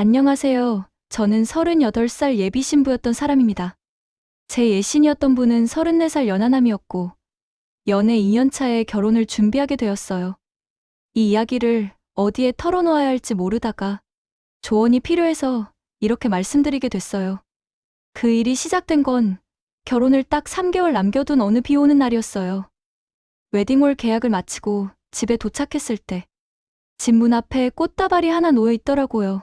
안녕하세요. 저는 38살 예비 신부였던 사람입니다. 제 예신이었던 분은 34살 연하남이었고, 연애 2년 차에 결혼을 준비하게 되었어요. 이 이야기를 어디에 털어놓아야 할지 모르다가 조언이 필요해서 이렇게 말씀드리게 됐어요. 그 일이 시작된 건 결혼을 딱 3개월 남겨둔 어느 비 오는 날이었어요. 웨딩홀 계약을 마치고 집에 도착했을 때 집 문 앞에 꽃다발이 하나 놓여 있더라고요.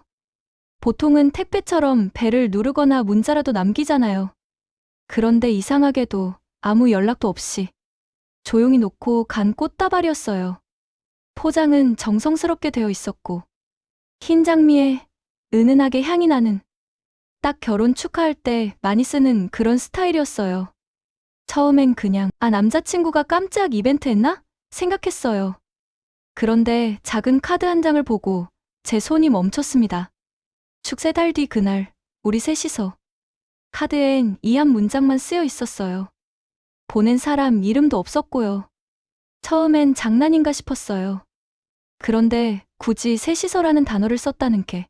보통은 택배처럼 배를 누르거나 문자라도 남기잖아요. 그런데 이상하게도 아무 연락도 없이 조용히 놓고 간 꽃다발이었어요. 포장은 정성스럽게 되어 있었고, 흰 장미에 은은하게 향이 나는 딱 결혼 축하할 때 많이 쓰는 그런 스타일이었어요. 처음엔 그냥, 남자친구가 깜짝 이벤트 했나? 생각했어요. 그런데 작은 카드 한 장을 보고 제 손이 멈췄습니다. 축 3달 뒤 그날, 우리 셋이서. 카드엔 이 한 문장만 쓰여 있었어요. 보낸 사람 이름도 없었고요. 처음엔 장난인가 싶었어요. 그런데 굳이 셋이서라는 단어를 썼다는 게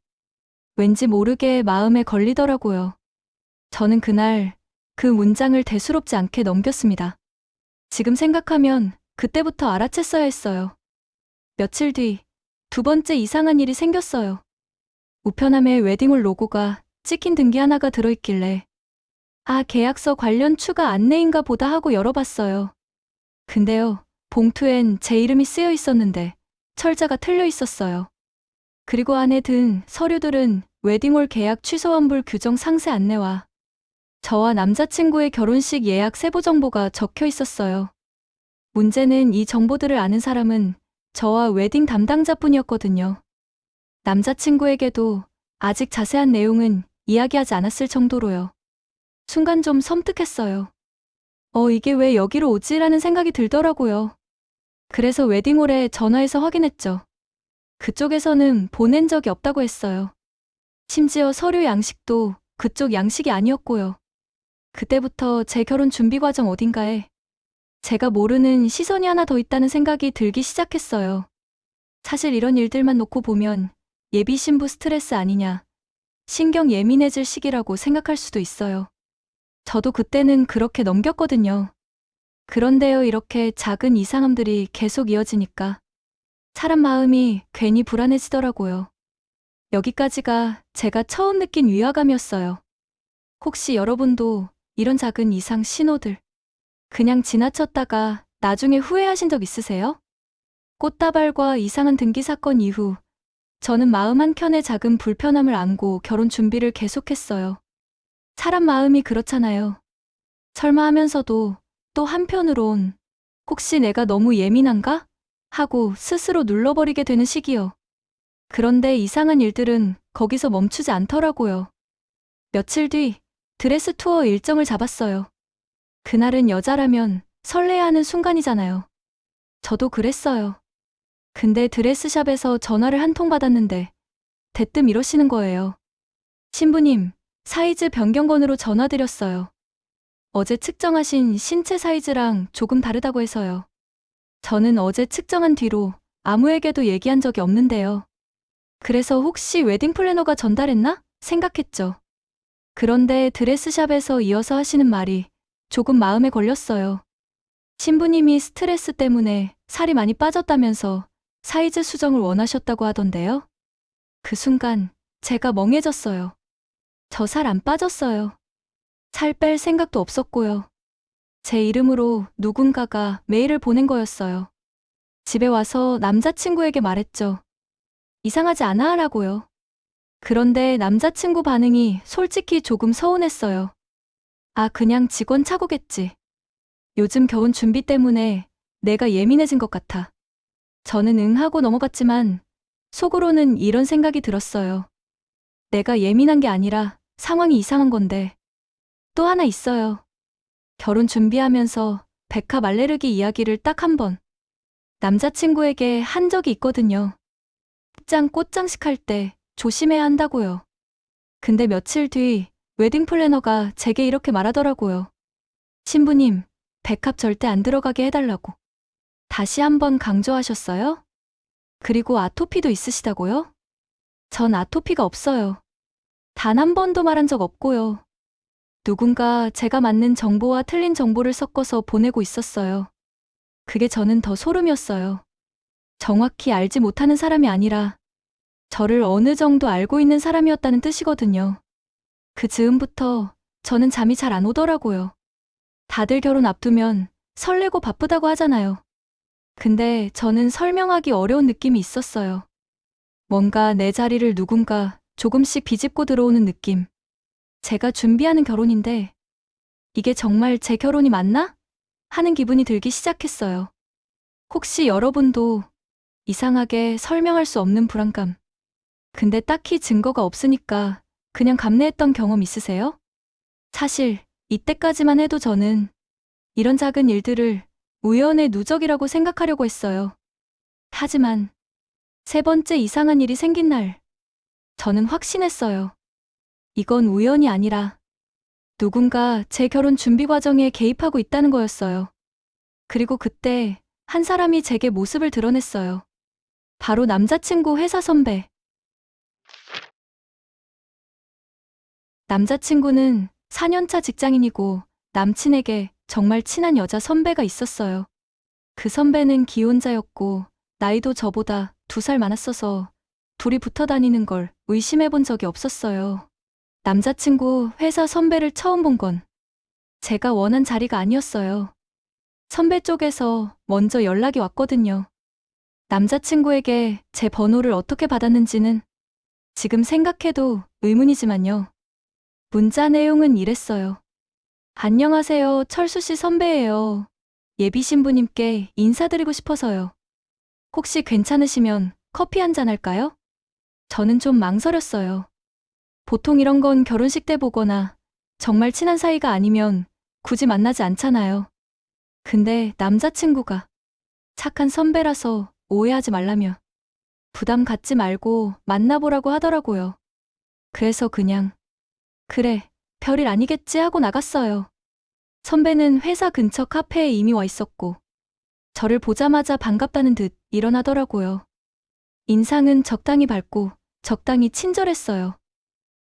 왠지 모르게 마음에 걸리더라고요. 저는 그날 그 문장을 대수롭지 않게 넘겼습니다. 지금 생각하면 그때부터 알아챘어야 했어요. 며칠 뒤 2번째 이상한 일이 생겼어요. 우편함에 웨딩홀 로고가 찍힌 등기 하나가 들어있길래 계약서 관련 추가 안내인가 보다 하고 열어봤어요. 근데요, 봉투엔 제 이름이 쓰여 있었는데 철자가 틀려 있었어요. 그리고 안에 든 서류들은 웨딩홀 계약 취소 환불 규정 상세 안내와 저와 남자친구의 결혼식 예약 세부 정보가 적혀 있었어요. 문제는 이 정보들을 아는 사람은 저와 웨딩 담당자뿐이었거든요. 남자친구에게도 아직 자세한 내용은 이야기하지 않았을 정도로요. 순간 좀 섬뜩했어요. 이게 왜 여기로 오지라는 생각이 들더라고요. 그래서 웨딩홀에 전화해서 확인했죠. 그쪽에서는 보낸 적이 없다고 했어요. 심지어 서류 양식도 그쪽 양식이 아니었고요. 그때부터 제 결혼 준비 과정 어딘가에 제가 모르는 시선이 하나 더 있다는 생각이 들기 시작했어요. 사실 이런 일들만 놓고 보면 예비 신부 스트레스 아니냐, 신경 예민해질 시기라고 생각할 수도 있어요. 저도 그때는 그렇게 넘겼거든요. 그런데요, 이렇게 작은 이상함들이 계속 이어지니까 사람 마음이 괜히 불안해지더라고요. 여기까지가 제가 처음 느낀 위화감이었어요. 혹시 여러분도 이런 작은 이상 신호들 그냥 지나쳤다가 나중에 후회하신 적 있으세요? 꽃다발과 이상한 등기 사건 이후 저는 마음 한켠에 작은 불편함을 안고 결혼 준비를 계속했어요. 사람 마음이 그렇잖아요. 설마 하면서도 또 한편으론 혹시 내가 너무 예민한가? 하고 스스로 눌러버리게 되는 시기요. 그런데 이상한 일들은 거기서 멈추지 않더라고요. 며칠 뒤 드레스 투어 일정을 잡았어요. 그날은 여자라면 설레야 하는 순간이잖아요. 저도 그랬어요. 근데 드레스샵에서 전화를 한 통 받았는데 대뜸 이러시는 거예요. 신부님, 사이즈 변경건으로 전화드렸어요. 어제 측정하신 신체 사이즈랑 조금 다르다고 해서요. 저는 어제 측정한 뒤로 아무에게도 얘기한 적이 없는데요. 그래서 혹시 웨딩 플래너가 전달했나? 생각했죠. 그런데 드레스샵에서 이어서 하시는 말이 조금 마음에 걸렸어요. 신부님이 스트레스 때문에 살이 많이 빠졌다면서 사이즈 수정을 원하셨다고 하던데요. 그 순간 제가 멍해졌어요. 저 살 안 빠졌어요. 살 뺄 생각도 없었고요. 제 이름으로 누군가가 메일을 보낸 거였어요. 집에 와서 남자친구에게 말했죠. 이상하지 않아? 라고요. 그런데 남자친구 반응이 솔직히 조금 서운했어요. 그냥 직원 착오겠지. 요즘 결혼 준비 때문에 내가 예민해진 것 같아. 저는 응 하고 넘어갔지만 속으로는 이런 생각이 들었어요. 내가 예민한 게 아니라 상황이 이상한 건데. 또 하나 있어요. 결혼 준비하면서 백합 알레르기 이야기를 딱 한 번 남자친구에게 한 적이 있거든요. 입장 꽃장식 할 때 조심해야 한다고요. 근데 며칠 뒤 웨딩 플래너가 제게 이렇게 말하더라고요. 신부님, 백합 절대 안 들어가게 해달라고. 다시 한번 강조하셨어요? 그리고 아토피도 있으시다고요? 전 아토피가 없어요. 단 한 번도 말한 적 없고요. 누군가 제가 맞는 정보와 틀린 정보를 섞어서 보내고 있었어요. 그게 저는 더 소름이었어요. 정확히 알지 못하는 사람이 아니라 저를 어느 정도 알고 있는 사람이었다는 뜻이거든요. 그 즈음부터 저는 잠이 잘 안 오더라고요. 다들 결혼 앞두면 설레고 바쁘다고 하잖아요. 근데 저는 설명하기 어려운 느낌이 있었어요. 뭔가 내 자리를 누군가 조금씩 비집고 들어오는 느낌. 제가 준비하는 결혼인데 이게 정말 제 결혼이 맞나? 하는 기분이 들기 시작했어요. 혹시 여러분도 이상하게 설명할 수 없는 불안감, 근데 딱히 증거가 없으니까 그냥 감내했던 경험 있으세요? 사실 이때까지만 해도 저는 이런 작은 일들을 우연의 누적이라고 생각하려고 했어요. 하지만 세 번째 이상한 일이 생긴 날, 저는 확신했어요. 이건 우연이 아니라 누군가 제 결혼 준비 과정에 개입하고 있다는 거였어요. 그리고 그때 한 사람이 제게 모습을 드러냈어요. 바로 남자친구 회사 선배. 남자친구는 4년차 직장인이고 남친에게 정말 친한 여자 선배가 있었어요. 그 선배는 기혼자였고 나이도 저보다 2살 많았어서 둘이 붙어 다니는 걸 의심해 본 적이 없었어요. 남자친구 회사 선배를 처음 본 건 제가 원한 자리가 아니었어요. 선배 쪽에서 먼저 연락이 왔거든요. 남자친구에게 제 번호를 어떻게 받았는지는 지금 생각해도 의문이지만요. 문자 내용은 이랬어요. 안녕하세요. 철수 씨 선배예요. 예비 신부님께 인사드리고 싶어서요. 혹시 괜찮으시면 커피 한잔 할까요? 저는 좀 망설였어요. 보통 이런 건 결혼식 때 보거나 정말 친한 사이가 아니면 굳이 만나지 않잖아요. 근데 남자친구가 착한 선배라서 오해하지 말라며 부담 갖지 말고 만나보라고 하더라고요. 그래서 그냥 그래, 별일 아니겠지 하고 나갔어요. 선배는 회사 근처 카페에 이미 와 있었고 저를 보자마자 반갑다는 듯 일어나더라고요. 인상은 적당히 밝고 적당히 친절했어요.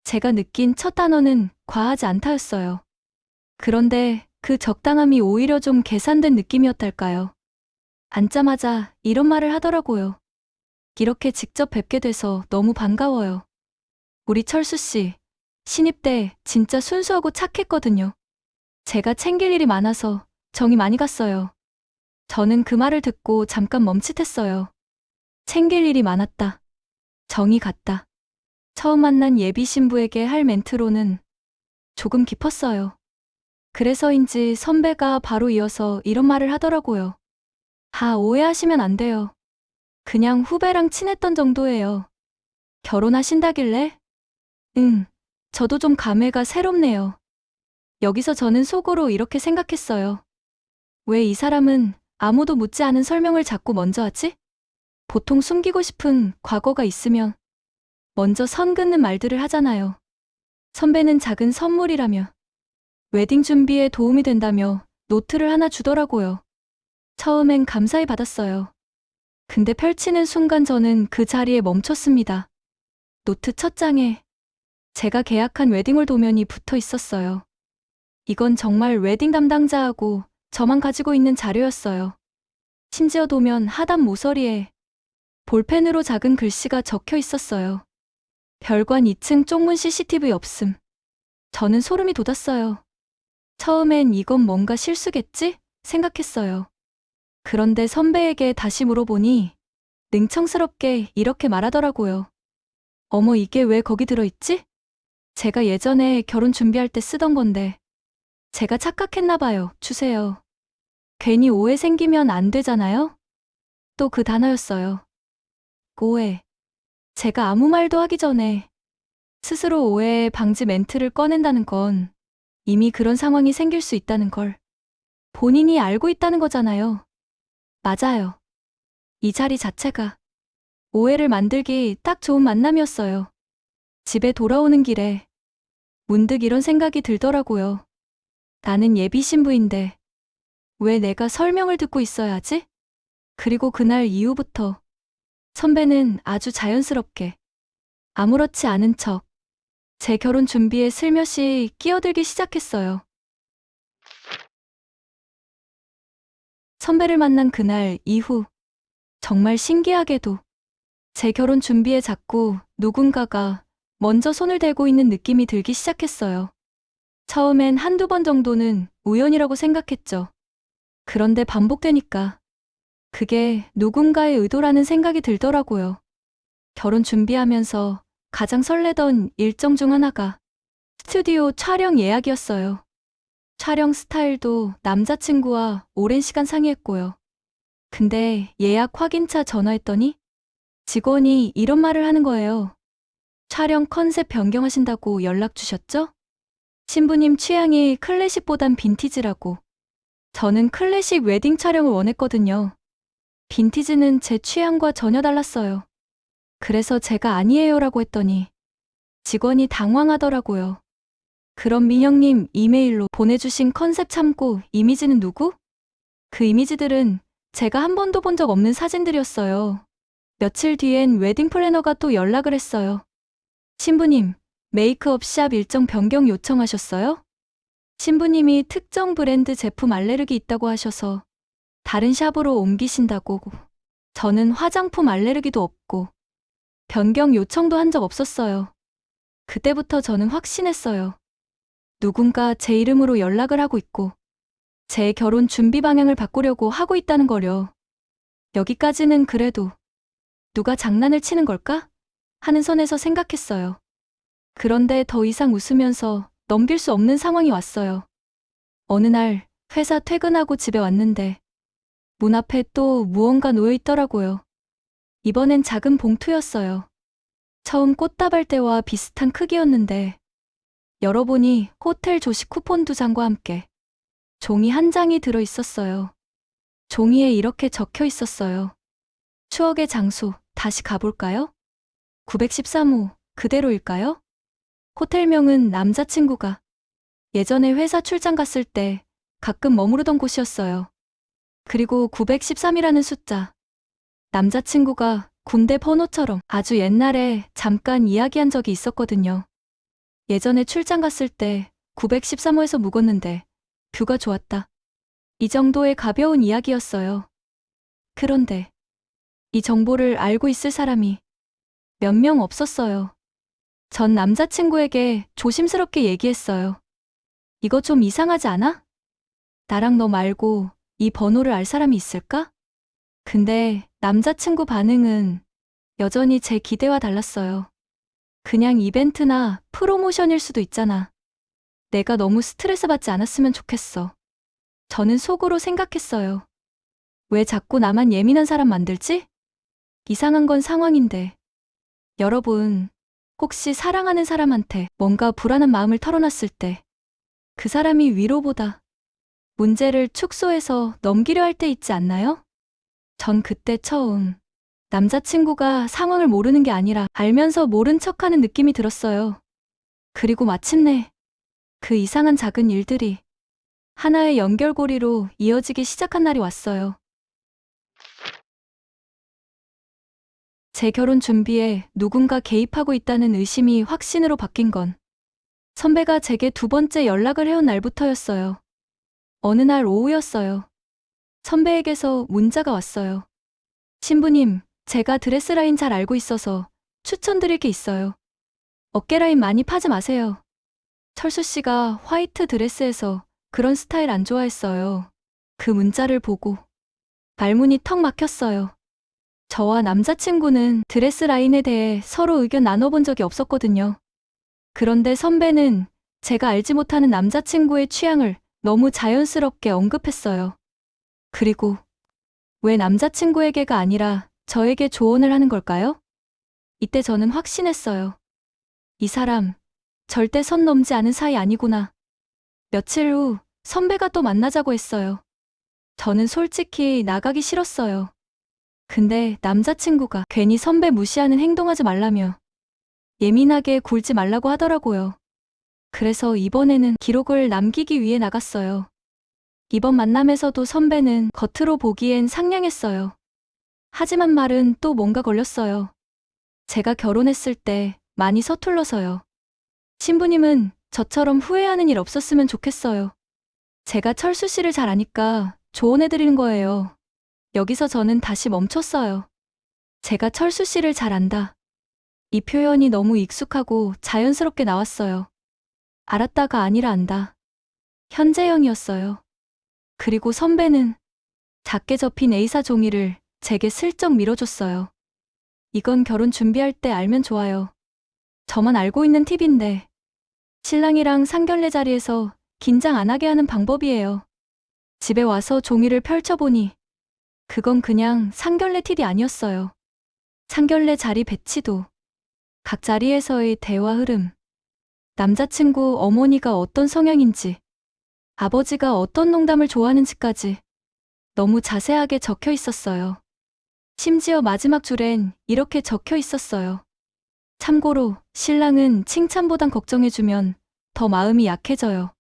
제가 느낀 첫 단어는 과하지 않다였어요. 그런데 그 적당함이 오히려 좀 계산된 느낌이었달까요. 앉자마자 이런 말을 하더라고요. 이렇게 직접 뵙게 돼서 너무 반가워요. 우리 철수 씨, 신입 때 진짜 순수하고 착했거든요. 제가 챙길 일이 많아서 정이 많이 갔어요. 저는 그 말을 듣고 잠깐 멈칫했어요. 챙길 일이 많았다. 정이 갔다. 처음 만난 예비 신부에게 할 멘트로는 조금 깊었어요. 그래서인지 선배가 바로 이어서 이런 말을 하더라고요. 오해하시면 안 돼요. 그냥 후배랑 친했던 정도예요. 결혼하신다길래? 응, 저도 좀 감회가 새롭네요. 여기서 저는 속으로 이렇게 생각했어요. 왜 이 사람은 아무도 묻지 않은 설명을 자꾸 먼저 하지? 보통 숨기고 싶은 과거가 있으면 먼저 선 긋는 말들을 하잖아요. 선배는 작은 선물이라며 웨딩 준비에 도움이 된다며 노트를 하나 주더라고요. 처음엔 감사히 받았어요. 근데 펼치는 순간 저는 그 자리에 멈췄습니다. 노트 첫 장에 제가 계약한 웨딩홀 도면이 붙어 있었어요. 이건 정말 웨딩 담당자하고 저만 가지고 있는 자료였어요. 심지어 도면 하단 모서리에 볼펜으로 작은 글씨가 적혀 있었어요. 별관 2층 쪽문 CCTV 없음. 저는 소름이 돋았어요. 처음엔 이건 뭔가 실수겠지? 생각했어요. 그런데 선배에게 다시 물어보니 능청스럽게 이렇게 말하더라고요. 어머, 이게 왜 거기 들어있지? 제가 예전에 결혼 준비할 때 쓰던 건데. 제가 착각했나 봐요. 주세요. 괜히 오해 생기면 안 되잖아요? 또 그 단어였어요. 오해. 제가 아무 말도 하기 전에 스스로 오해 방지 멘트를 꺼낸다는 건 이미 그런 상황이 생길 수 있다는 걸 본인이 알고 있다는 거잖아요. 맞아요. 이 자리 자체가 오해를 만들기 딱 좋은 만남이었어요. 집에 돌아오는 길에 문득 이런 생각이 들더라고요. 나는 예비 신부인데 왜 내가 설명을 듣고 있어야 하지? 그리고 그날 이후부터 선배는 아주 자연스럽게 아무렇지 않은 척 제 결혼 준비에 슬며시 끼어들기 시작했어요. 선배를 만난 그날 이후 정말 신기하게도 제 결혼 준비에 자꾸 누군가가 먼저 손을 대고 있는 느낌이 들기 시작했어요. 처음엔 한두 번 정도는 우연이라고 생각했죠. 그런데 반복되니까 그게 누군가의 의도라는 생각이 들더라고요. 결혼 준비하면서 가장 설레던 일정 중 하나가 스튜디오 촬영 예약이었어요. 촬영 스타일도 남자친구와 오랜 시간 상의했고요. 근데 예약 확인차 전화했더니 직원이 이런 말을 하는 거예요. 촬영 컨셉 변경하신다고 연락 주셨죠? 신부님 취향이 클래식보단 빈티지라고. 저는 클래식 웨딩 촬영을 원했거든요. 빈티지는 제 취향과 전혀 달랐어요. 그래서 제가 아니에요라고 했더니 직원이 당황하더라고요. 그럼 민영님 이메일로 보내주신 컨셉 참고 이미지는 누구? 그 이미지들은 제가 한 번도 본 적 없는 사진들이었어요. 며칠 뒤엔 웨딩 플래너가 또 연락을 했어요. 신부님, 메이크업 샵 일정 변경 요청하셨어요? 신부님이 특정 브랜드 제품 알레르기 있다고 하셔서 다른 샵으로 옮기신다고. 저는 화장품 알레르기도 없고 변경 요청도 한 적 없었어요. 그때부터 저는 확신했어요. 누군가 제 이름으로 연락을 하고 있고 제 결혼 준비 방향을 바꾸려고 하고 있다는 거려. 여기까지는 그래도 누가 장난을 치는 걸까? 하는 선에서 생각했어요. 그런데 더 이상 웃으면서 넘길 수 없는 상황이 왔어요. 어느 날 회사 퇴근하고 집에 왔는데 문 앞에 또 무언가 놓여 있더라고요. 이번엔 작은 봉투였어요. 처음 꽃다발대와 비슷한 크기였는데 열어보니 호텔 조식 쿠폰 2장과 함께 종이 1장이 들어 있었어요. 종이에 이렇게 적혀 있었어요. 추억의 장소 다시 가볼까요? 913호 그대로일까요? 호텔명은 남자친구가 예전에 회사 출장 갔을 때 가끔 머무르던 곳이었어요. 그리고 913이라는 숫자. 남자친구가 군대 번호처럼 아주 옛날에 잠깐 이야기한 적이 있었거든요. 예전에 출장 갔을 때 913호에서 묵었는데 뷰가 좋았다. 이 정도의 가벼운 이야기였어요. 그런데 이 정보를 알고 있을 사람이 몇 명 없었어요. 전 남자친구에게 조심스럽게 얘기했어요. 이거 좀 이상하지 않아? 나랑 너 말고 이 번호를 알 사람이 있을까? 근데 남자친구 반응은 여전히 제 기대와 달랐어요. 그냥 이벤트나 프로모션일 수도 있잖아. 내가 너무 스트레스 받지 않았으면 좋겠어. 저는 속으로 생각했어요. 왜 자꾸 나만 예민한 사람 만들지? 이상한 건 상황인데. 여러분, 혹시 사랑하는 사람한테 뭔가 불안한 마음을 털어놨을 때 그 사람이 위로보다 문제를 축소해서 넘기려 할 때 있지 않나요? 전 그때 처음 남자친구가 상황을 모르는 게 아니라 알면서 모른 척하는 느낌이 들었어요. 그리고 마침내 그 이상한 작은 일들이 하나의 연결고리로 이어지기 시작한 날이 왔어요. 제 결혼 준비에 누군가 개입하고 있다는 의심이 확신으로 바뀐 건 선배가 제게 2번째 연락을 해온 날부터였어요. 어느 날 오후였어요. 선배에게서 문자가 왔어요. 신부님, 제가 드레스 라인 잘 알고 있어서 추천드릴 게 있어요. 어깨 라인 많이 파지 마세요. 철수 씨가 화이트 드레스에서 그런 스타일 안 좋아했어요. 그 문자를 보고 말문이 턱 막혔어요. 저와 남자친구는 드레스 라인에 대해 서로 의견 나눠본 적이 없었거든요. 그런데 선배는 제가 알지 못하는 남자친구의 취향을 너무 자연스럽게 언급했어요. 그리고 왜 남자친구에게가 아니라 저에게 조언을 하는 걸까요? 이때 저는 확신했어요. 이 사람 절대 선 넘지 않은 사이 아니구나. 며칠 후 선배가 또 만나자고 했어요. 저는 솔직히 나가기 싫었어요. 근데 남자친구가 괜히 선배 무시하는 행동하지 말라며 예민하게 굴지 말라고 하더라고요. 그래서 이번에는 기록을 남기기 위해 나갔어요. 이번 만남에서도 선배는 겉으로 보기엔 상냥했어요. 하지만 말은 또 뭔가 걸렸어요. 제가 결혼했을 때 많이 서툴러서요. 신부님은 저처럼 후회하는 일 없었으면 좋겠어요. 제가 철수 씨를 잘 아니까 조언해드리는 거예요. 여기서 저는 다시 멈췄어요. 제가 철수 씨를 잘 안다. 이 표현이 너무 익숙하고 자연스럽게 나왔어요. 알았다가 아니라 안다. 현재형이었어요. 그리고 선배는 작게 접힌 A사 종이를 제게 슬쩍 밀어줬어요. 이건 결혼 준비할 때 알면 좋아요. 저만 알고 있는 팁인데 신랑이랑 상견례 자리에서 긴장 안 하게 하는 방법이에요. 집에 와서 종이를 펼쳐보니 그건 그냥 상견례 팁이 아니었어요. 상견례 자리 배치도, 각 자리에서의 대화 흐름, 남자친구 어머니가 어떤 성향인지, 아버지가 어떤 농담을 좋아하는지까지 너무 자세하게 적혀 있었어요. 심지어 마지막 줄엔 이렇게 적혀 있었어요. 참고로 신랑은 칭찬보단 걱정해주면 더 마음이 약해져요.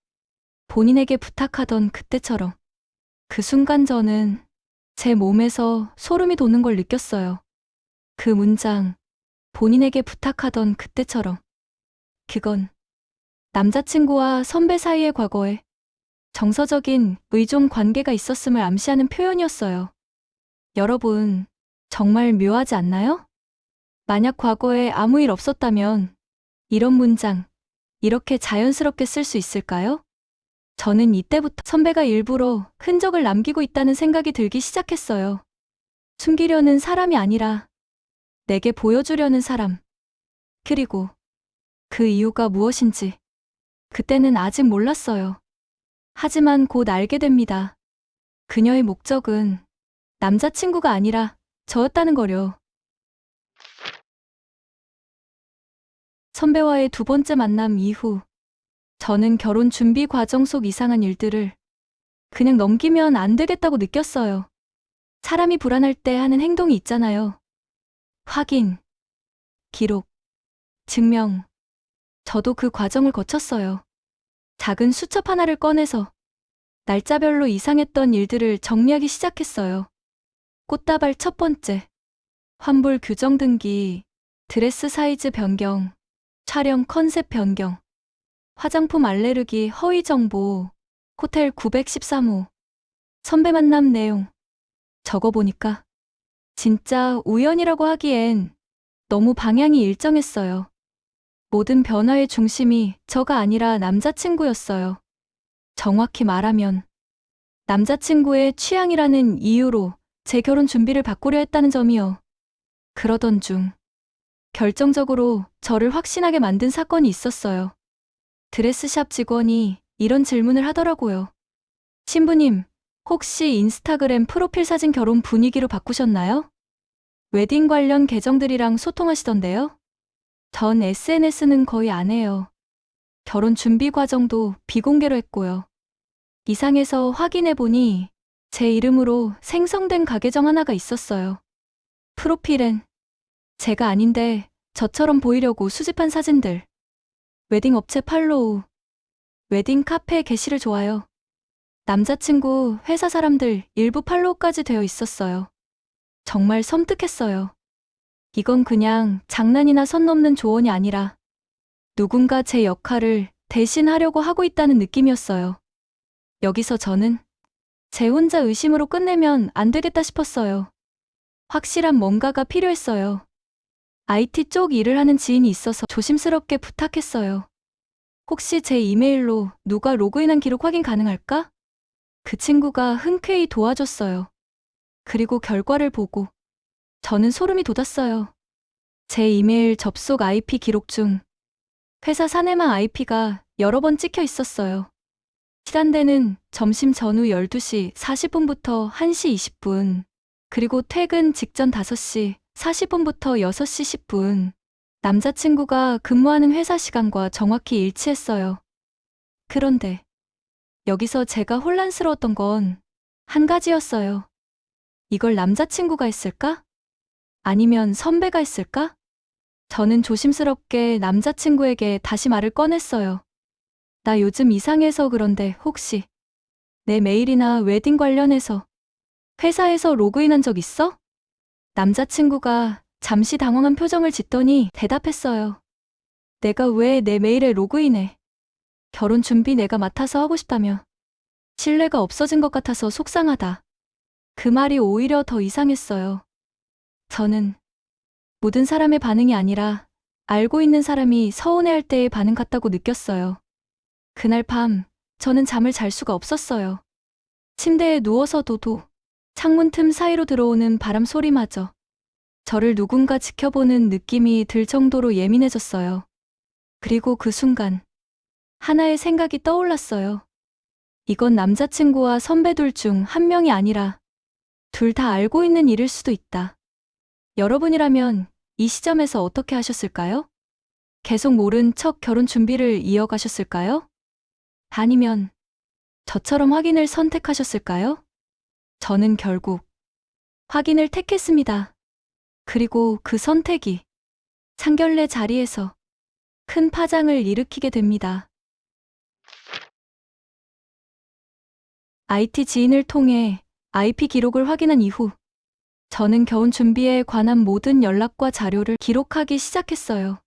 본인에게 부탁하던 그때처럼. 그 순간 저는 제 몸에서 소름이 돋는 걸 느꼈어요. 그 문장, 본인에게 부탁하던 그때처럼. 그건 남자친구와 선배 사이의 과거에 정서적인 의존 관계가 있었음을 암시하는 표현이었어요. 여러분, 정말 묘하지 않나요? 만약 과거에 아무 일 없었다면 이런 문장, 이렇게 자연스럽게 쓸 수 있을까요? 저는 이때부터 선배가 일부러 흔적을 남기고 있다는 생각이 들기 시작했어요. 숨기려는 사람이 아니라 내게 보여주려는 사람. 그리고 그 이유가 무엇인지 그때는 아직 몰랐어요. 하지만 곧 알게 됩니다. 그녀의 목적은 남자친구가 아니라 저였다는 거려. 선배와의 두 번째 만남 이후 저는 결혼 준비 과정 속 이상한 일들을 그냥 넘기면 안 되겠다고 느꼈어요. 사람이 불안할 때 하는 행동이 있잖아요. 확인, 기록, 증명. 저도 그 과정을 거쳤어요. 작은 수첩 하나를 꺼내서 날짜별로 이상했던 일들을 정리하기 시작했어요. 꽃다발 첫 번째, 환불 규정 등기, 드레스 사이즈 변경, 촬영 컨셉 변경, 화장품 알레르기 허위 정보, 호텔 913호, 선배 만남 내용. 적어보니까 진짜 우연이라고 하기엔 너무 방향이 일정했어요. 모든 변화의 중심이 저가 아니라 남자친구였어요. 정확히 말하면 남자친구의 취향이라는 이유로 제 결혼 준비를 바꾸려 했다는 점이요. 그러던 중 결정적으로 저를 확신하게 만든 사건이 있었어요. 드레스샵 직원이 이런 질문을 하더라고요. 신부님, 혹시 인스타그램 프로필 사진 결혼 분위기로 바꾸셨나요? 웨딩 관련 계정들이랑 소통하시던데요? 전 SNS는 거의 안 해요. 결혼 준비 과정도 비공개로 했고요. 이상해서 확인해보니 제 이름으로 생성된 가계정 하나가 있었어요. 프로필엔 제가 아닌데 저처럼 보이려고 수집한 사진들. 웨딩 업체 팔로우, 웨딩 카페 게시를 좋아요. 남자친구 회사 사람들 일부 팔로우까지 되어 있었어요. 정말 섬뜩했어요. 이건 그냥 장난이나 선 넘는 조언이 아니라 누군가 제 역할을 대신하려고 하고 있다는 느낌이었어요. 여기서 저는 제 혼자 의심으로 끝내면 안 되겠다 싶었어요. 확실한 뭔가가 필요했어요. IT 쪽 일을 하는 지인이 있어서 조심스럽게 부탁했어요. 혹시 제 이메일로 누가 로그인한 기록 확인 가능할까? 그 친구가 흔쾌히 도와줬어요. 그리고 결과를 보고 저는 소름이 돋았어요. 제 이메일 접속 IP 기록 중 회사 사내망 IP가 여러 번 찍혀 있었어요. 시간대는 점심 전후 12시 40분부터 1시 20분, 그리고 퇴근 직전 5시 40분부터 6시 10분. 남자친구가 근무하는 회사 시간과 정확히 일치했어요. 그런데 여기서 제가 혼란스러웠던 건 한 가지였어요. 이걸 남자친구가 했을까? 아니면 선배가 했을까? 저는 조심스럽게 남자친구에게 다시 말을 꺼냈어요. 나 요즘 이상해서 그런데 혹시 내 메일이나 웨딩 관련해서 회사에서 로그인한 적 있어? 남자친구가 잠시 당황한 표정을 짓더니 대답했어요. 내가 왜 내 메일에 로그인해? 결혼 준비 내가 맡아서 하고 싶다며. 신뢰가 없어진 것 같아서 속상하다. 그 말이 오히려 더 이상했어요. 저는 모든 사람의 반응이 아니라 알고 있는 사람이 서운해할 때의 반응 같다고 느꼈어요. 그날 밤 저는 잠을 잘 수가 없었어요. 침대에 누워서도 창문 틈 사이로 들어오는 바람 소리마저 저를 누군가 지켜보는 느낌이 들 정도로 예민해졌어요. 그리고 그 순간 하나의 생각이 떠올랐어요. 이건 남자친구와 선배들 중 한 명이 아니라 둘 다 알고 있는 일일 수도 있다. 여러분이라면 이 시점에서 어떻게 하셨을까요? 계속 모른 척 결혼 준비를 이어가셨을까요? 아니면 저처럼 확인을 선택하셨을까요? 저는 결국 확인을 택했습니다. 그리고 그 선택이 상견례 자리에서 큰 파장을 일으키게 됩니다. IT 지인을 통해 IP 기록을 확인한 이후 저는 결혼 준비에 관한 모든 연락과 자료를 기록하기 시작했어요.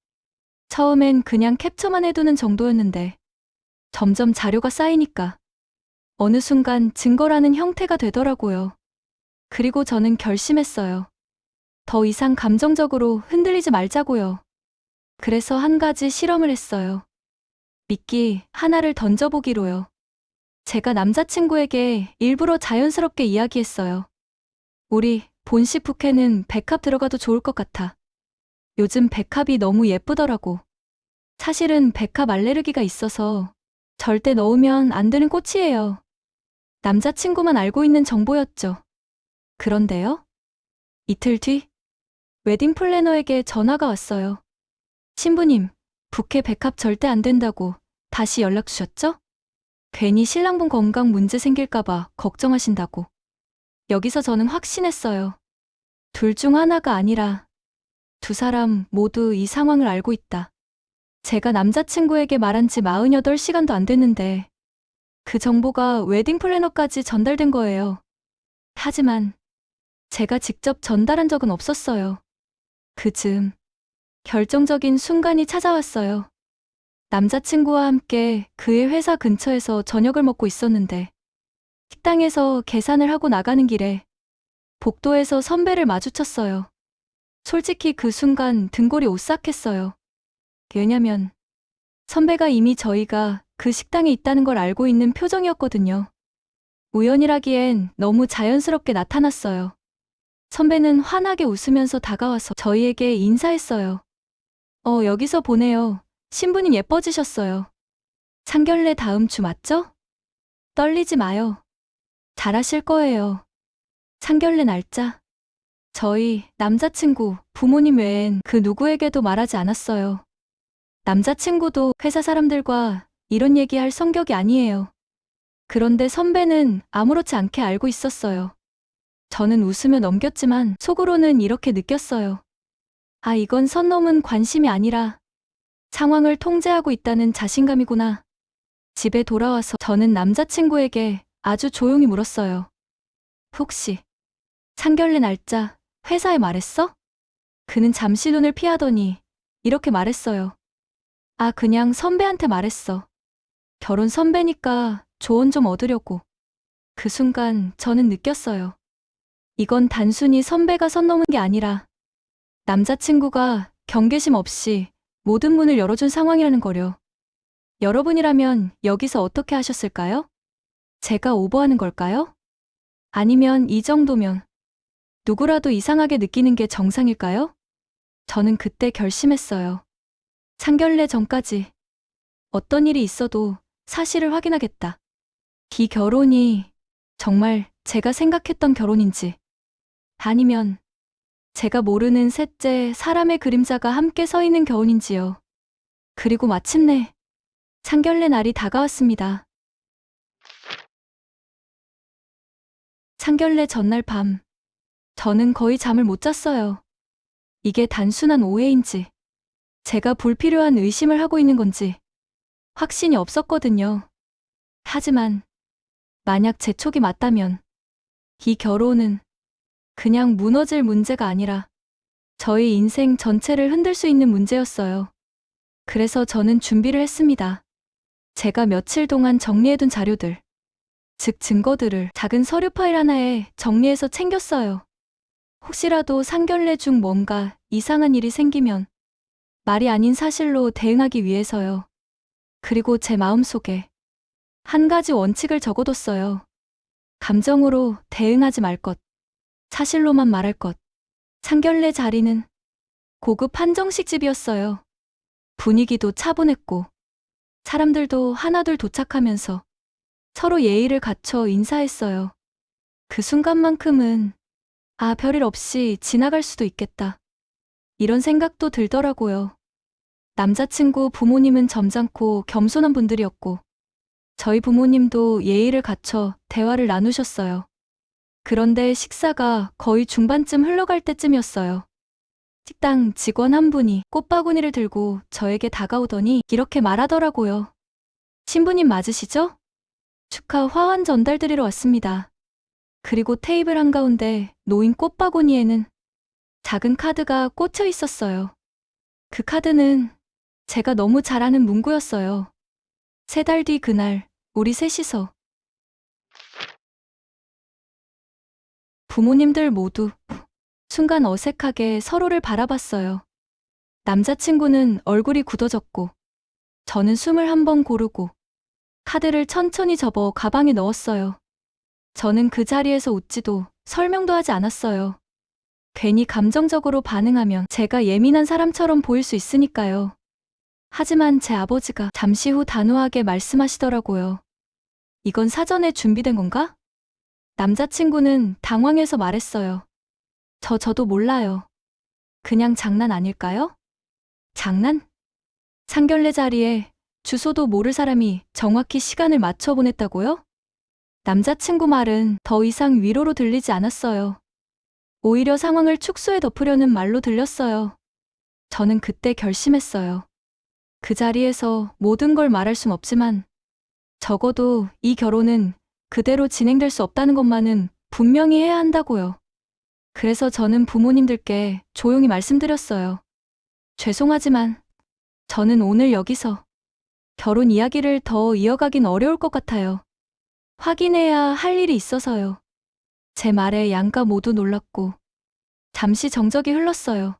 처음엔 그냥 캡처만 해두는 정도였는데 점점 자료가 쌓이니까 어느 순간 증거라는 형태가 되더라고요. 그리고 저는 결심했어요. 더 이상 감정적으로 흔들리지 말자고요. 그래서 한 가지 실험을 했어요. 미끼 하나를 던져보기로요. 제가 남자친구에게 일부러 자연스럽게 이야기했어요. 우리 본식 부케는 백합 들어가도 좋을 것 같아. 요즘 백합이 너무 예쁘더라고. 사실은 백합 알레르기가 있어서 절대 넣으면 안 되는 꽃이에요. 남자친구만 알고 있는 정보였죠. 그런데요? 이틀 뒤 웨딩 플래너에게 전화가 왔어요. 신부님, 부케 백합 절대 안 된다고 다시 연락 주셨죠? 괜히 신랑분 건강 문제 생길까봐 걱정하신다고. 여기서 저는 확신했어요. 둘 중 하나가 아니라 두 사람 모두 이 상황을 알고 있다. 제가 남자친구에게 말한 지 48시간도 안 됐는데 그 정보가 웨딩 플래너까지 전달된 거예요. 하지만 제가 직접 전달한 적은 없었어요. 그 즈음 결정적인 순간이 찾아왔어요. 남자친구와 함께 그의 회사 근처에서 저녁을 먹고 있었는데 식당에서 계산을 하고 나가는 길에 복도에서 선배를 마주쳤어요. 솔직히 그 순간 등골이 오싹했어요. 왜냐면 선배가 이미 저희가 그 식당에 있다는 걸 알고 있는 표정이었거든요. 우연이라기엔 너무 자연스럽게 나타났어요. 선배는 환하게 웃으면서 다가와서 저희에게 인사했어요. 여기서 보네요. 신부님 예뻐지셨어요. 상견례 다음 주 맞죠? 떨리지 마요. 잘하실 거예요. 상견례 날짜. 저희 남자친구, 부모님 외엔 그 누구에게도 말하지 않았어요. 남자친구도 회사 사람들과 이런 얘기할 성격이 아니에요. 그런데 선배는 아무렇지 않게 알고 있었어요. 저는 웃으며 넘겼지만 속으로는 이렇게 느꼈어요. 아, 이건 선 넘은 관심이 아니라 상황을 통제하고 있다는 자신감이구나. 집에 돌아와서 저는 남자친구에게 아주 조용히 물었어요. 혹시 상견례 날짜 회사에 말했어? 그는 잠시 눈을 피하더니 이렇게 말했어요. 아, 그냥 선배한테 말했어. 결혼 선배니까 조언 좀 얻으려고. 그 순간 저는 느꼈어요. 이건 단순히 선배가 선 넘은 게 아니라 남자친구가 경계심 없이 모든 문을 열어준 상황이라는 거려. 여러분이라면 여기서 어떻게 하셨을까요? 제가 오버하는 걸까요? 아니면 이 정도면 누구라도 이상하게 느끼는 게 정상일까요? 저는 그때 결심했어요. 상견례 전까지 어떤 일이 있어도 사실을 확인하겠다. 이 결혼이 정말 제가 생각했던 결혼인지 아니면 제가 모르는 셋째 사람의 그림자가 함께 서 있는 결혼인지요. 그리고 마침내 상견례 날이 다가왔습니다. 상견례 전날 밤 저는 거의 잠을 못 잤어요. 이게 단순한 오해인지 제가 불필요한 의심을 하고 있는 건지 확신이 없었거든요. 하지만 만약 제 촉이 맞다면 이 결혼은 그냥 무너질 문제가 아니라 저희 인생 전체를 흔들 수 있는 문제였어요. 그래서 저는 준비를 했습니다. 제가 며칠 동안 정리해둔 자료들, 즉 증거들을 작은 서류 파일 하나에 정리해서 챙겼어요. 혹시라도 상견례 중 뭔가 이상한 일이 생기면 말이 아닌 사실로 대응하기 위해서요. 그리고 제 마음속에 한 가지 원칙을 적어뒀어요. 감정으로 대응하지 말 것, 사실로만 말할 것. 상견례 자리는 고급 한정식 집이었어요. 분위기도 차분했고 사람들도 하나둘 도착하면서 서로 예의를 갖춰 인사했어요. 그 순간만큼은 별일 없이 지나갈 수도 있겠다, 이런 생각도 들더라고요. 남자친구 부모님은 점잖고 겸손한 분들이었고 저희 부모님도 예의를 갖춰 대화를 나누셨어요. 그런데 식사가 거의 중반쯤 흘러갈 때쯤이었어요. 식당 직원 한 분이 꽃바구니를 들고 저에게 다가오더니 이렇게 말하더라고요. 신부님 맞으시죠? 축하 화환 전달드리러 왔습니다. 그리고 테이블 한가운데 놓인 꽃바구니에는 작은 카드가 꽂혀 있었어요. 그 카드는 제가 너무 잘 아는 문구였어요. 3달 뒤 그날 우리 셋이서. 부모님들 모두 순간 어색하게 서로를 바라봤어요. 남자친구는 얼굴이 굳어졌고 저는 숨을 한 번 고르고 카드를 천천히 접어 가방에 넣었어요. 저는 그 자리에서 웃지도 설명도 하지 않았어요. 괜히 감정적으로 반응하면 제가 예민한 사람처럼 보일 수 있으니까요. 하지만 제 아버지가 잠시 후 단호하게 말씀하시더라고요. 이건 사전에 준비된 건가? 남자친구는 당황해서 말했어요. 저도 몰라요. 그냥 장난 아닐까요? 장난? 상견례 자리에 주소도 모를 사람이 정확히 시간을 맞춰 보냈다고요? 남자친구 말은 더 이상 위로로 들리지 않았어요. 오히려 상황을 축소해 덮으려는 말로 들렸어요. 저는 그때 결심했어요. 그 자리에서 모든 걸 말할 순 없지만 적어도 이 결혼은 그대로 진행될 수 없다는 것만은 분명히 해야 한다고요. 그래서 저는 부모님들께 조용히 말씀드렸어요. 죄송하지만 저는 오늘 여기서 결혼 이야기를 더 이어가긴 어려울 것 같아요. 확인해야 할 일이 있어서요. 제 말에 양가 모두 놀랐고 잠시 정적이 흘렀어요.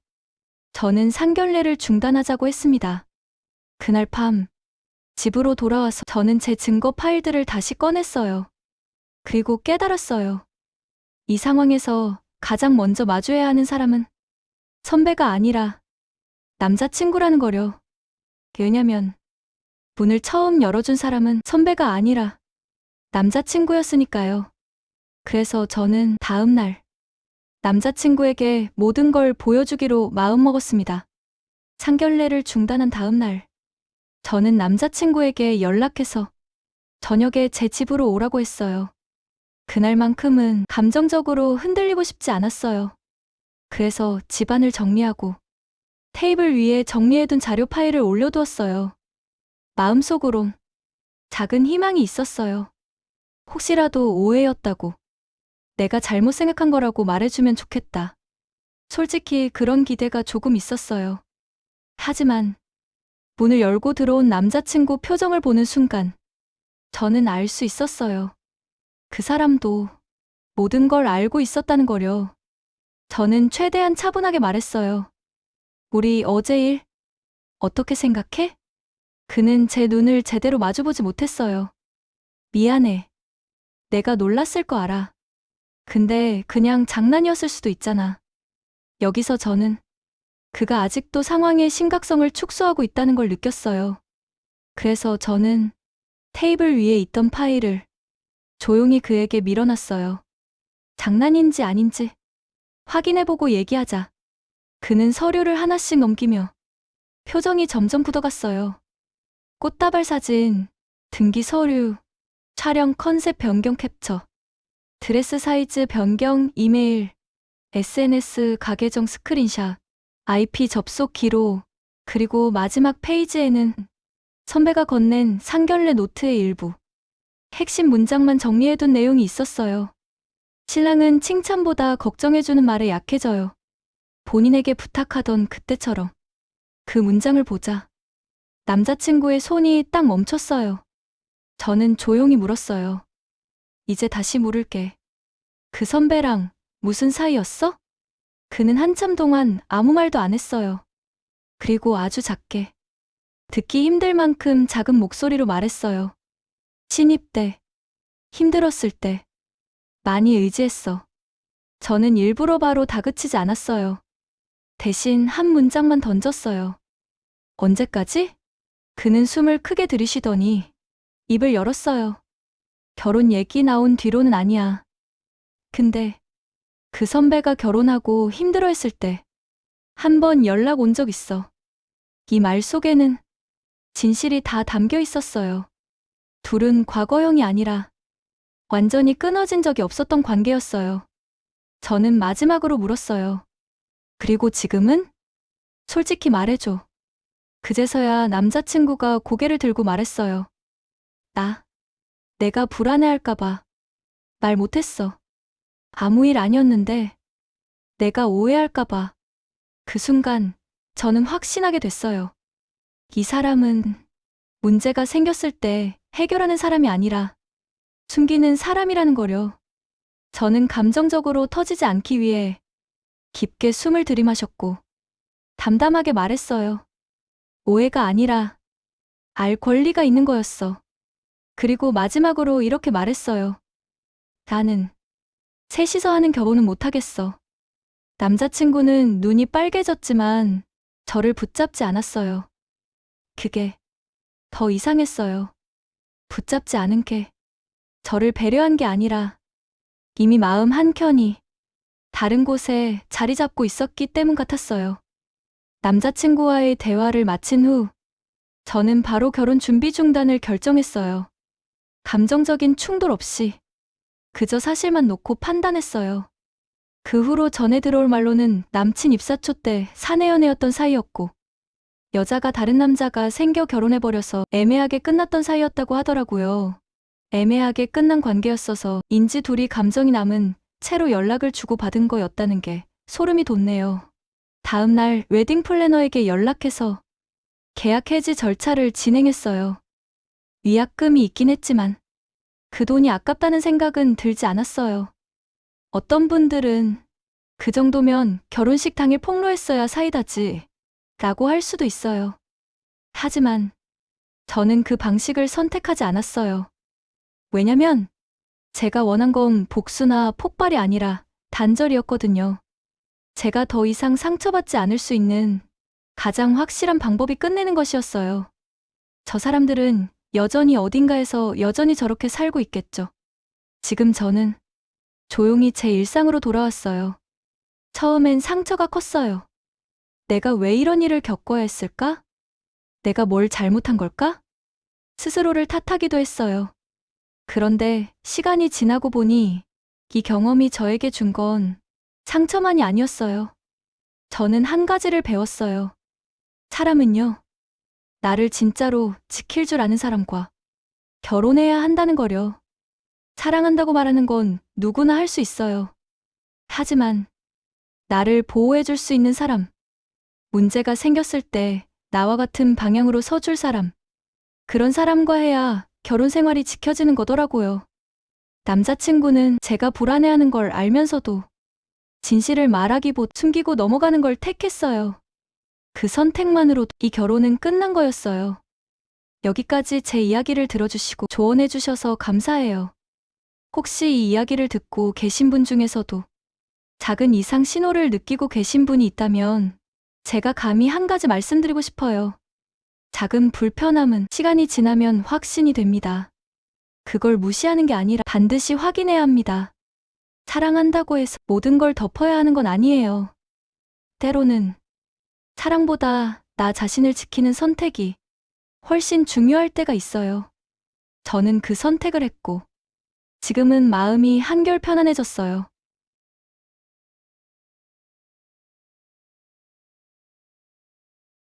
저는 상견례를 중단하자고 했습니다. 그날 밤 집으로 돌아와서 저는 제 증거 파일들을 다시 꺼냈어요. 그리고 깨달았어요. 이 상황에서 가장 먼저 마주해야 하는 사람은 선배가 아니라 남자친구라는 거려. 왜냐면 문을 처음 열어준 사람은 선배가 아니라 남자친구였으니까요. 그래서 저는 다음 날 남자친구에게 모든 걸 보여주기로 마음먹었습니다. 상견례를 중단한 다음 날 저는 남자친구에게 연락해서 저녁에 제 집으로 오라고 했어요. 그날만큼은 감정적으로 흔들리고 싶지 않았어요. 그래서 집안을 정리하고 테이블 위에 정리해둔 자료 파일을 올려두었어요. 마음속으론 작은 희망이 있었어요. 혹시라도 오해였다고, 내가 잘못 생각한 거라고 말해주면 좋겠다. 솔직히 그런 기대가 조금 있었어요. 하지만 문을 열고 들어온 남자친구 표정을 보는 순간 저는 알 수 있었어요. 그 사람도 모든 걸 알고 있었다는 거려. 저는 최대한 차분하게 말했어요. 우리 어제 일 어떻게 생각해? 그는 제 눈을 제대로 마주보지 못했어요. 미안해. 내가 놀랐을 거 알아. 근데 그냥 장난이었을 수도 있잖아. 여기서 저는 그가 아직도 상황의 심각성을 축소하고 있다는 걸 느꼈어요. 그래서 저는 테이블 위에 있던 파일을 조용히 그에게 밀어놨어요. 장난인지 아닌지 확인해보고 얘기하자. 그는 서류를 하나씩 넘기며 표정이 점점 굳어갔어요. 꽃다발 사진, 등기 서류, 촬영 컨셉 변경 캡처, 드레스 사이즈 변경 이메일, SNS 가계정 스크린샷, IP 접속 기록, 그리고 마지막 페이지에는 선배가 건넨 상견례 노트의 일부, 핵심 문장만 정리해둔 내용이 있었어요. 신랑은 칭찬보다 걱정해주는 말에 약해져요. 본인에게 부탁하던 그때처럼. 그 문장을 보자 남자친구의 손이 딱 멈췄어요. 저는 조용히 물었어요. 이제 다시 물을게. 그 선배랑 무슨 사이였어? 그는 한참 동안 아무 말도 안 했어요. 그리고 아주 작게, 듣기 힘들 만큼 작은 목소리로 말했어요. 신입 때, 힘들었을 때, 많이 의지했어. 저는 일부러 바로 다그치지 않았어요. 대신 한 문장만 던졌어요. 언제까지? 그는 숨을 크게 들이쉬더니 입을 열었어요. 결혼 얘기 나온 뒤로는 아니야. 근데 그 선배가 결혼하고 힘들어했을 때 한 번 연락 온 적 있어. 이 말 속에는 진실이 다 담겨 있었어요. 둘은 과거형이 아니라 완전히 끊어진 적이 없었던 관계였어요. 저는 마지막으로 물었어요. 그리고 지금은? 솔직히 말해줘. 그제서야 남자친구가 고개를 들고 말했어요. 내가 불안해할까봐 말 못했어. 아무 일 아니었는데 내가 오해할까봐. 그 순간 저는 확신하게 됐어요. 이 사람은 문제가 생겼을 때 해결하는 사람이 아니라 숨기는 사람이라는 거려. 저는 감정적으로 터지지 않기 위해 깊게 숨을 들이마셨고 담담하게 말했어요. 오해가 아니라 알 권리가 있는 거였어. 그리고 마지막으로 이렇게 말했어요. 나는 셋이서 하는 결혼은 못하겠어. 남자친구는 눈이 빨개졌지만 저를 붙잡지 않았어요. 그게 더 이상했어요. 붙잡지 않은 게 저를 배려한 게 아니라 이미 마음 한켠이 다른 곳에 자리 잡고 있었기 때문 같았어요. 남자친구와의 대화를 마친 후 저는 바로 결혼 준비 중단을 결정했어요. 감정적인 충돌 없이 그저 사실만 놓고 판단했어요. 그 후로 전해 들어올 말로는 남친 입사초 때 사내연애였던 사이였고 여자가 다른 남자가 생겨 결혼해버려서 애매하게 끝났던 사이였다고 하더라고요. 애매하게 끝난 관계였어서 인지 둘이 감정이 남은 채로 연락을 주고받은 거였다는 게 소름이 돋네요. 다음 날 웨딩 플래너에게 연락해서 계약 해지 절차를 진행했어요. 위약금이 있긴 했지만 그 돈이 아깝다는 생각은 들지 않았어요. 어떤 분들은 그 정도면 결혼식 당일 폭로했어야 사이다지 라고 할 수도 있어요. 하지만 저는 그 방식을 선택하지 않았어요. 왜냐면 제가 원한 건 복수나 폭발이 아니라 단절이었거든요. 제가 더 이상 상처받지 않을 수 있는 가장 확실한 방법이 끝내는 것이었어요. 저 사람들은 여전히 어딘가에서 여전히 저렇게 살고 있겠죠. 지금 저는 조용히 제 일상으로 돌아왔어요. 처음엔 상처가 컸어요. 내가 왜 이런 일을 겪어야 했을까? 내가 뭘 잘못한 걸까? 스스로를 탓하기도 했어요. 그런데 시간이 지나고 보니 이 경험이 저에게 준 건 상처만이 아니었어요. 저는 한 가지를 배웠어요. 사람은요, 나를 진짜로 지킬 줄 아는 사람과 결혼해야 한다는 거려. 사랑한다고 말하는 건 누구나 할 수 있어요. 하지만 나를 보호해줄 수 있는 사람, 문제가 생겼을 때 나와 같은 방향으로 서줄 사람, 그런 사람과 해야 결혼 생활이 지켜지는 거더라고요. 남자친구는 제가 불안해하는 걸 알면서도 진실을 말하기보다 숨기고 넘어가는 걸 택했어요. 그 선택만으로도 이 결혼은 끝난 거였어요. 여기까지 제 이야기를 들어주시고 조언해주셔서 감사해요. 혹시 이 이야기를 듣고 계신 분 중에서도 작은 이상 신호를 느끼고 계신 분이 있다면 제가 감히 한 가지 말씀드리고 싶어요. 작은 불편함은 시간이 지나면 확신이 됩니다. 그걸 무시하는 게 아니라 반드시 확인해야 합니다. 사랑한다고 해서 모든 걸 덮어야 하는 건 아니에요. 때로는 사랑보다 나 자신을 지키는 선택이 훨씬 중요할 때가 있어요. 저는 그 선택을 했고 지금은 마음이 한결 편안해졌어요.